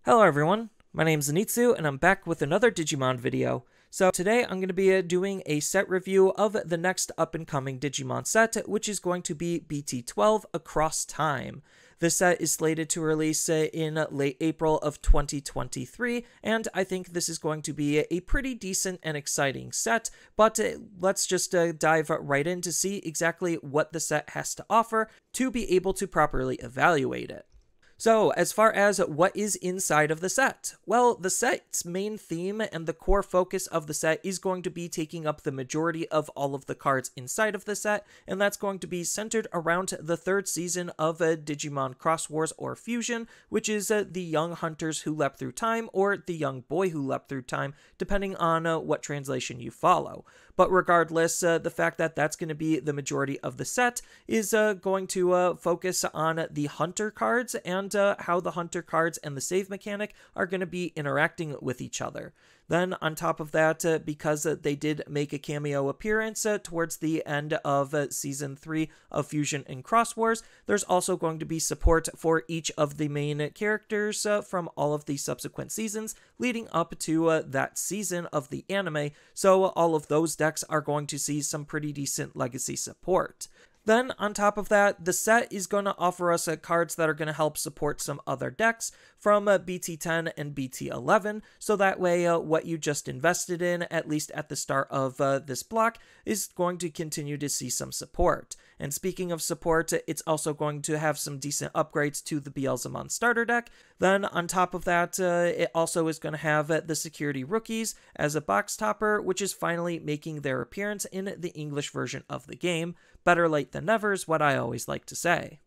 Hello everyone, my name is Zenitsu and I'm back with another Digimon video. So today I'm going to be doing a set review of the next up and coming Digimon set, which is going to be BT12 Across Time. This set is slated to release in late April of 2023, and I think this is going to be a pretty decent and exciting set, but let's just dive right in to see exactly what the set has to offer to be able to properly evaluate it. So, as far as what is inside of the set, well, the set's main theme and the core focus of the set is going to be taking up the majority of all of the cards inside of the set, and that's going to be centered around the third season of Digimon Cross Wars or Fusion, which is the young hunters who leapt through time, or the young boy who leapt through time, depending on what translation you follow. But regardless, the fact that that's going to be the majority of the set is going to focus on the hunter cards and how the hunter cards and the save mechanic are going to be interacting with each other. Then, on top of that, because they did make a cameo appearance towards the end of Season 3 of Fusion and Cross Wars, there's also going to be support for each of the main characters from all of the subsequent seasons leading up to that season of the anime, so all of those decks are going to see some pretty decent legacy support. Then, on top of that, the set is going to offer us cards that are going to help support some other decks from BT10 and BT11, so that way what you just invested in, at least at the start of this block, is going to continue to see some support. And speaking of support, it's also going to have some decent upgrades to the Beelzemon starter deck. Then, on top of that, it also is going to have the Security Rookies as a box topper, which is finally making their appearance in the English version of the game. Better late than never is what I always like to say.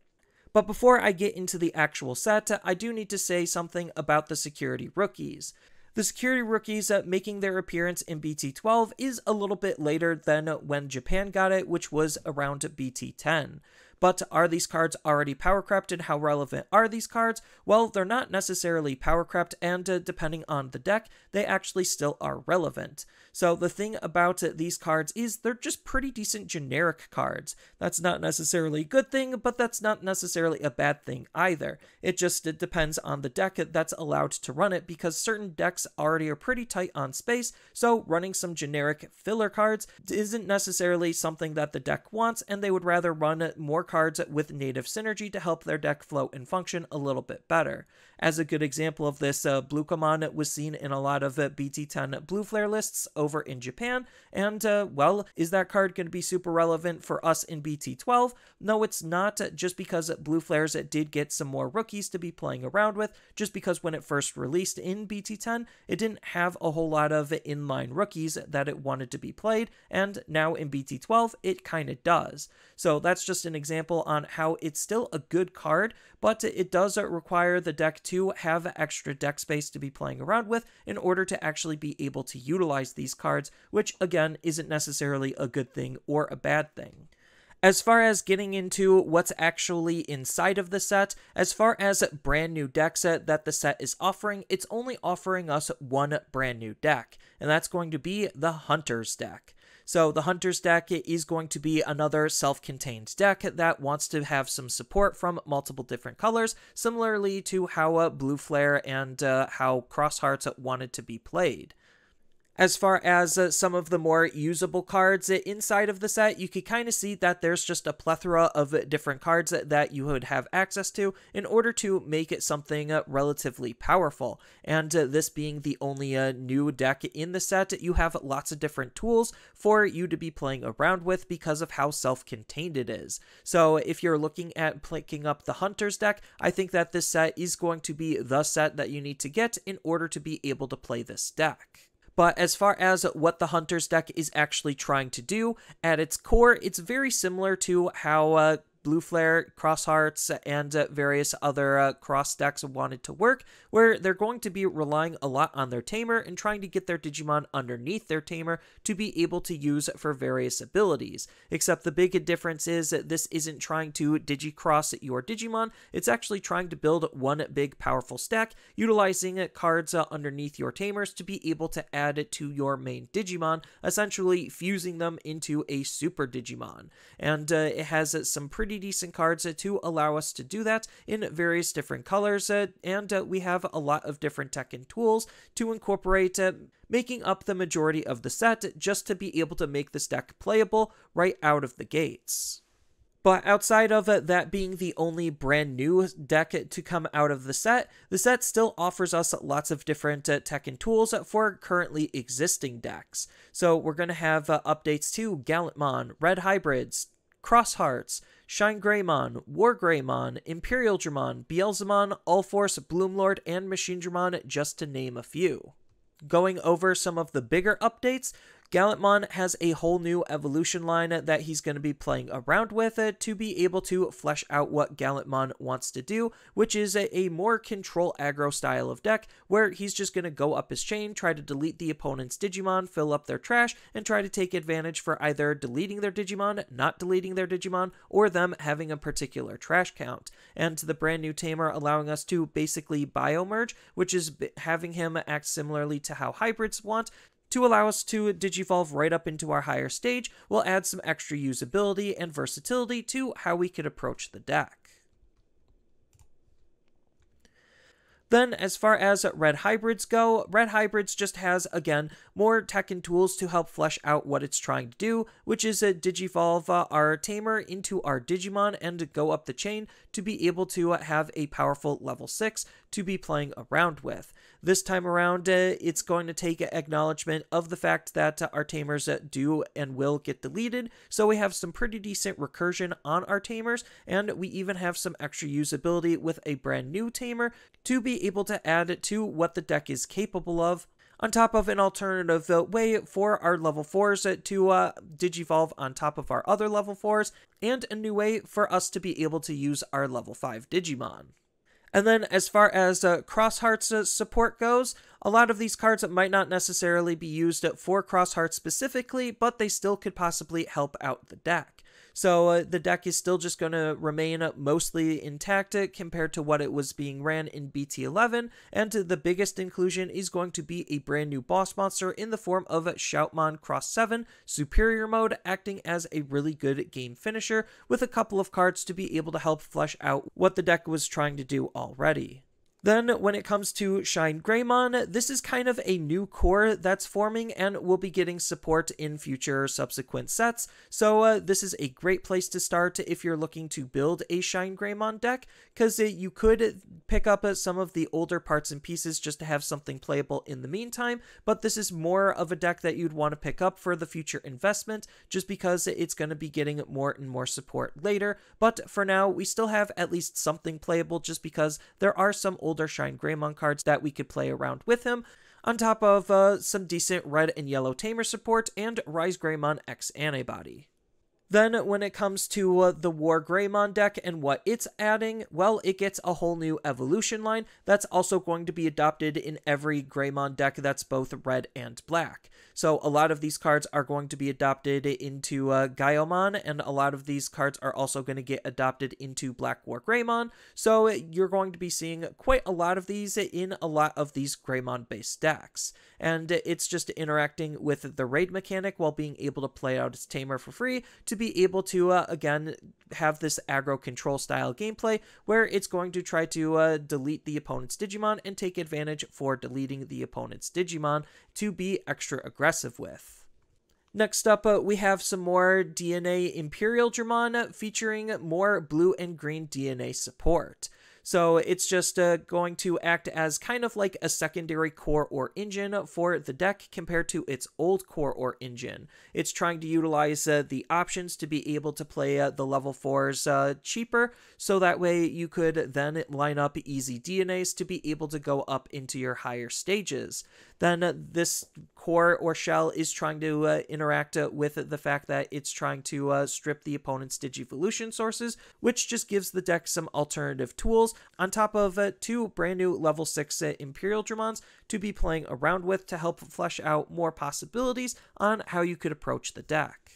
But before I get into the actual set, I do need to say something about the Security Rookies. The Security Rookies making their appearance in BT12 is a little bit later than when Japan got it, which was around BT10. But are these cards already power crept, and how relevant are these cards? Well, they're not necessarily power crept, and depending on the deck, they actually still are relevant. So the thing about these cards is they're just pretty decent generic cards. That's not necessarily a good thing, but that's not necessarily a bad thing either. It depends on the deck that's allowed to run it, because certain decks already are pretty tight on space, so running some generic filler cards isn't necessarily something that the deck wants, and they would rather run more cards with native synergy to help their deck flow and function a little bit better. As a good example of this, Blukamon was seen in a lot of BT10 Blue Flare lists over in Japan, and well, is that card going to be super relevant for us in BT12? No, it's not, just because Blue Flares did get some more rookies to be playing around with, just because when it first released in BT10, it didn't have a whole lot of inline rookies that it wanted to be played, and now in BT12, it kind of does. So that's just an example on how it's still a good card, but it does require the deck to have extra deck space to be playing around with in order to actually be able to utilize these cards, which again isn't necessarily a good thing or a bad thing. As far as getting into what's actually inside of the set, as far as brand new decks that the set is offering, it's only offering us one brand new deck, and that's going to be the Hunter's deck. So the Hunter's deck is going to be another self-contained deck that wants to have some support from multiple different colors, similarly to how Blue Flare and how Xros Hearts wanted to be played. As far as some of the more usable cards inside of the set, you can kind of see that there's just a plethora of different cards that you would have access to in order to make it something relatively powerful. And this being the only new deck in the set, you have lots of different tools for you to be playing around with because of how self-contained it is. So if you're looking at picking up the Hunter's deck, I think that this set is going to be the set that you need to get in order to be able to play this deck. But as far as what the Hunter's deck is actually trying to do, at its core, it's very similar to how Blue Flare, Xros Hearts, and various other cross decks wanted to work, where they're going to be relying a lot on their tamer and trying to get their Digimon underneath their tamer to be able to use for various abilities. Except the big difference is that this isn't trying to Digicross your Digimon, it's actually trying to build one big powerful stack, utilizing cards underneath your tamers to be able to add it to your main Digimon, essentially fusing them into a Super Digimon. And it has some pretty pretty decent cards to allow us to do that in various different colors, and we have a lot of different tech and tools to incorporate, making up the majority of the set just to be able to make this deck playable right out of the gates. But outside of that being the only brand new deck to come out of the set still offers us lots of different tech and tools for currently existing decks. So we're going to have updates to Gallantmon, Red Hybrids, Xros Hearts, ShineGreymon, Greymon, Imperialdramon, Beelzemon, Allforce, Bloomlord, and MachineDramon, just to name a few. Going over some of the bigger updates, Gallantmon has a whole new evolution line that he's going to be playing around with to be able to flesh out what Gallantmon wants to do, which is a more control aggro style of deck where he's just going to go up his chain, try to delete the opponent's Digimon, fill up their trash, and try to take advantage for either deleting their Digimon, not deleting their Digimon, or them having a particular trash count. And the brand new tamer allowing us to basically bio-merge, which is having him act similarly to how hybrids want, to allow us to digivolve right up into our higher stage. Will add some extra usability and versatility to how we could approach the deck. Then, as far as Red Hybrids go, Red Hybrids just has, again, more tech and tools to help flesh out what it's trying to do, which is digivolve our tamer into our Digimon and go up the chain to be able to have a powerful level 6 to be playing around with. This time around, it's going to take acknowledgement of the fact that our tamers do and will get deleted, so we have some pretty decent recursion on our tamers, and we even have some extra usability with a brand new tamer to be able to add to what the deck is capable of, on top of an alternative way for our level 4s to digivolve on top of our other level 4s, and a new way for us to be able to use our level 5 Digimon. And then as far as Xros Hearts support goes, a lot of these cards might not necessarily be used for Xros Hearts specifically, but they still could possibly help out the deck. So the deck is still just going to remain mostly intact compared to what it was being ran in BT11, and the biggest inclusion is going to be a brand new boss monster in the form of Shoutmon X7 Superior Mode, acting as a really good game finisher with a couple of cards to be able to help flesh out what the deck was trying to do already. Then, when it comes to ShineGreymon, this is kind of a new core that's forming and will be getting support in future subsequent sets, so this is a great place to start if you're looking to build a ShineGreymon deck, because you could pick up some of the older parts and pieces just to have something playable in the meantime, but this is more of a deck that you'd want to pick up for the future investment, just because it's going to be getting more and more support later. But for now, we still have at least something playable, just because there are some older ShineGreymon cards that we could play around with him, on top of some decent red and yellow tamer support and Greymon X antibody. Then, when it comes to the Greymon deck and what it's adding, well, it gets a whole new evolution line that's also going to be adopted in every Greymon deck that's both red and black. So a lot of these cards are going to be adopted into Gallantmon, and a lot of these cards are also going to get adopted into Black Greymon. So you're going to be seeing quite a lot of these in a lot of these Greymon-based decks. And it's just interacting with the raid mechanic while being able to play out its tamer for free to be able to, again, have this aggro control style gameplay where it's going to try to delete the opponent's Digimon and take advantage for deleting the opponent's Digimon to be extra aggressive with. Next up, we have some more DNA Imperialdramon featuring more blue and green DNA support. So it's just going to act as kind of like a secondary core or engine for the deck compared to its old core or engine. It's trying to utilize the options to be able to play the level 4s cheaper, so that way you could then line up easy DNAs to be able to go up into your higher stages. Then this core or shell is trying to interact with the fact that it's trying to strip the opponent's Digivolution sources, which just gives the deck some alternative tools, on top of 2 brand new level 6 Imperialdramons to be playing around with to help flesh out more possibilities on how you could approach the deck.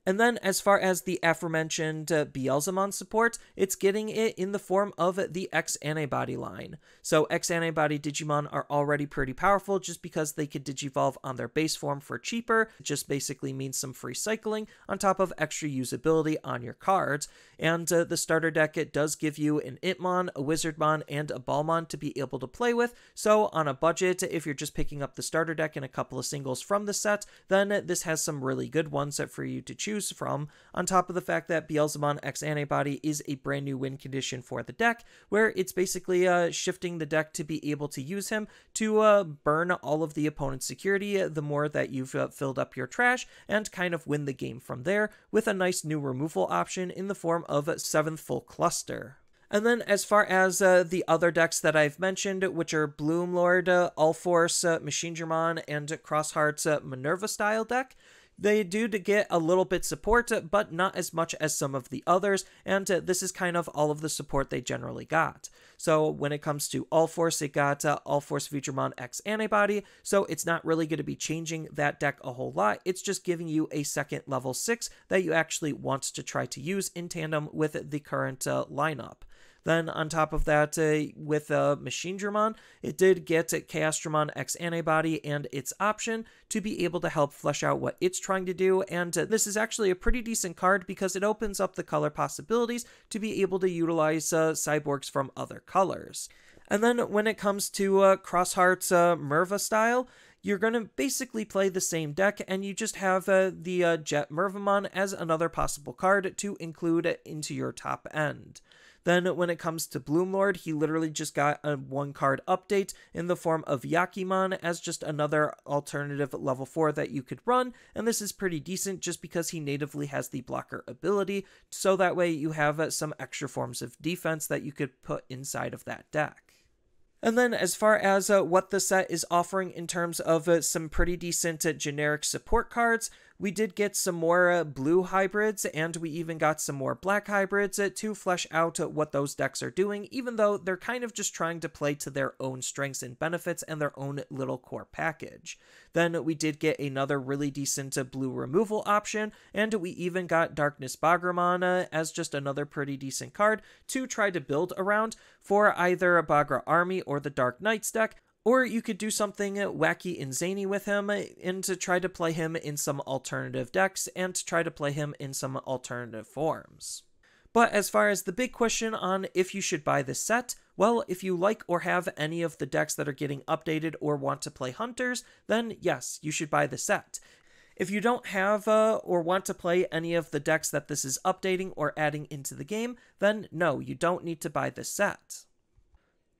And then as far as the aforementioned Beelzemon support, it's getting it in the form of the X Antibody line. So X Antibody Digimon are already pretty powerful just because they could digivolve on their base form for cheaper. It just basically means some free cycling on top of extra usability on your cards. And the starter deck, it does give you an Itmon, a Wizardmon, and a Ballmon to be able to play with. So on a budget, if you're just picking up the starter deck and a couple of singles from the set, then this has some really good ones for you to choose from, on top of the fact that Beelzemon X Antibody is a brand new win condition for the deck, where it's basically shifting the deck to be able to use him to burn all of the opponent's security the more that you've filled up your trash, and kind of win the game from there, with a nice new removal option in the form of 7th Full Cluster. And then as far as the other decks that I've mentioned, which are Bloomlord, All-Force, ShineGreymon, and Xros Heart's Minerva style deck, they do get a little bit support, but not as much as some of the others, and this is kind of all of the support they generally got. So when it comes to All-Force, it got All-Force Vigramon X Antibody, so it's not really going to be changing that deck a whole lot. It's just giving you a second level 6 that you actually want to try to use in tandem with the current lineup. Then on top of that, with ShineGreymon, it did get Chaosdramon X Antibody and its option to be able to help flesh out what it's trying to do, and this is actually a pretty decent card because it opens up the color possibilities to be able to utilize cyborgs from other colors. And then when it comes to Xros Heart's Merva style, you're going to basically play the same deck, and you just have the Jet Mervamon as another possible card to include into your top end. Then when it comes to Bloomlord, he literally just got a 1-card update in the form of Yakimon as just another alternative level 4 that you could run, and this is pretty decent just because he natively has the blocker ability, so that way you have some extra forms of defense that you could put inside of that deck. And then as far as what the set is offering in terms of some pretty decent generic support cards, we did get some more blue hybrids, and we even got some more black hybrids to flesh out what those decks are doing, even though they're kind of just trying to play to their own strengths and benefits and their own little core package. Then we did get another really decent blue removal option, and we even got Darkness Bagramon as just another pretty decent card to try to build around for either a Bagra Army or the Dark Knights deck. Or you could do something wacky and zany with him and to try to play him in some alternative decks and to try to play him in some alternative forms. But as far as the big question on if you should buy this set, well, if you like or have any of the decks that are getting updated or want to play Hunters, then yes, you should buy the set. If you don't have or want to play any of the decks that this is updating or adding into the game, then no, you don't need to buy this set.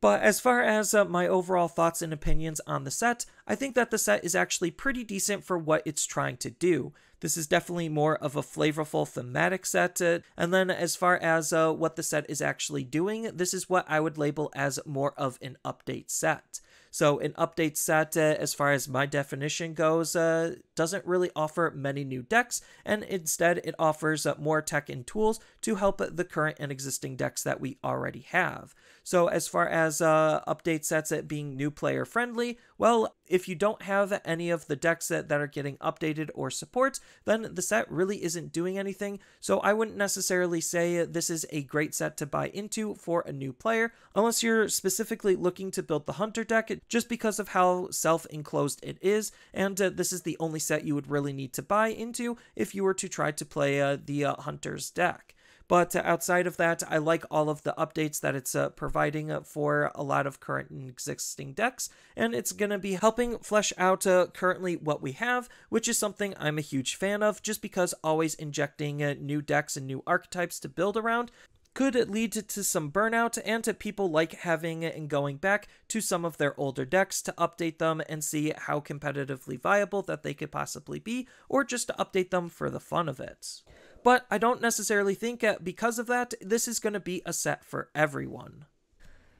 But as far as my overall thoughts and opinions on the set, I think that the set is actually pretty decent for what it's trying to do. This is definitely more of a flavorful thematic set, and then as far as what the set is actually doing, this is what I would label as more of an update set. So an update set, as far as my definition goes, doesn't really offer many new decks, and instead it offers more tech and tools to help the current and existing decks that we already have. So as far as update sets being new player friendly, well, if you don't have any of the decks that are getting updated or support, then the set really isn't doing anything, so I wouldn't necessarily say this is a great set to buy into for a new player, unless you're specifically looking to build the Hunter deck, just because of how self-enclosed it is, and this is the only set you would really need to buy into if you were to try to play the Hunter's deck. But outside of that, I like all of the updates that it's providing for a lot of current and existing decks, and it's going to be helping flesh out currently what we have, which is something I'm a huge fan of, just because always injecting new decks and new archetypes to build around could lead to some burnout, and to people like having and going back to some of their older decks to update them and see how competitively viable that they could possibly be, or just to update them for the fun of it. But I don't necessarily think because of that, this is going to be a set for everyone.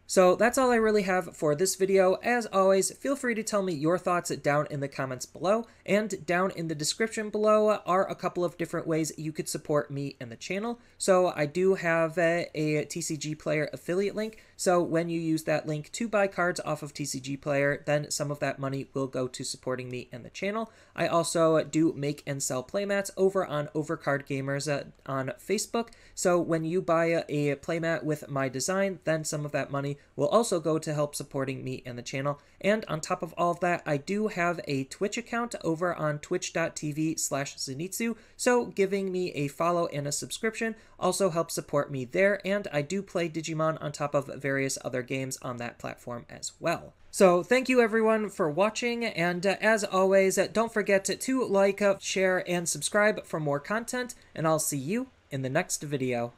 So that's all I really have for this video. As always, feel free to tell me your thoughts down in the comments below, and down in the description below are a couple of different ways you could support me and the channel. So I do have a TCG Player affiliate link, so when you use that link to buy cards off of TCG Player, then some of that money will go to supporting me and the channel. I also do make and sell playmats over on Overcard Gamers on Facebook, so when you buy a playmat with my design, then some of that money will also go to help supporting me and the channel. And on top of all of that, I do have a Twitch account over on twitch.tv/Zenitsu, so giving me a follow and a subscription also helps support me there, and I do play Digimon on top of various other games on that platform as well. So thank you everyone for watching, and as always, don't forget to like, share, and subscribe for more content, and I'll see you in the next video.